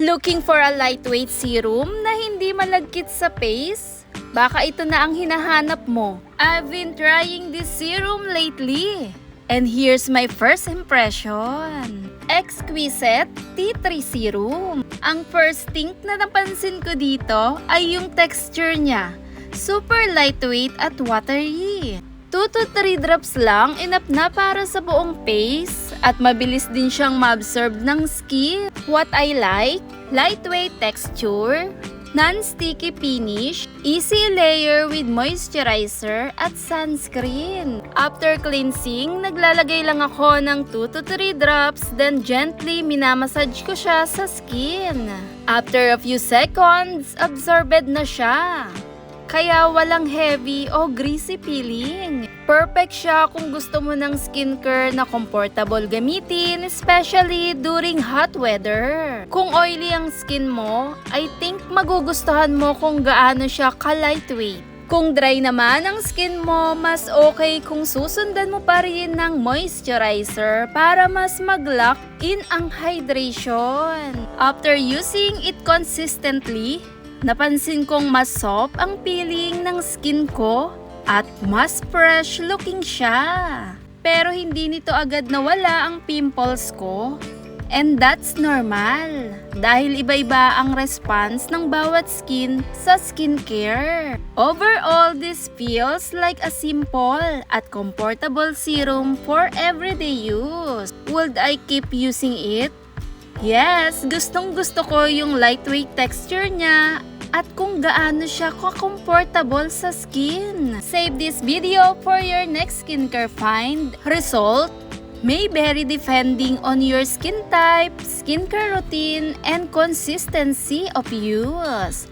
Looking for a lightweight serum na hindi malagkit sa face? Baka ito na ang hinahanap mo. I've been trying this serum lately. And here's my first impression. Exquisite Tea Tree Serum. Ang first thing na napansin ko dito ay yung texture niya. Super lightweight at watery. 2 to 3 drops lang, enough na para sa buong face. At mabilis din siyang ma-absorb ng skin. What I like, lightweight texture, non-sticky finish, easy layer with moisturizer at sunscreen. After cleansing, naglalagay lang ako ng 2 to 3 drops, then gently minamassage ko siya sa skin. After a few seconds, absorbed na siya. Kaya walang heavy o greasy feeling. Perfect siya kung gusto mo ng skincare na comfortable gamitin, especially during hot weather. Kung oily ang skin mo, I think magugustuhan mo kung gaano siya ka-lightweight. Kung dry naman ang skin mo, mas okay kung susundan mo pa rin ng moisturizer para mas mag-lock in ang hydration. After using it consistently, napansin kong mas soft ang feeling ng skin ko at mas fresh looking siya. Pero hindi nito agad nawala ang pimples ko. And that's normal dahil iba-iba ang response ng bawat skin sa skincare. Overall, this feels like a simple at comfortable serum for everyday use. Would I keep using it? Yes, gustong-gusto ko yung lightweight texture niya at kung gaano siya ka-comfortable sa skin. Save this video for your next skincare find. Result may vary depending on your skin type, skincare routine, and consistency of use.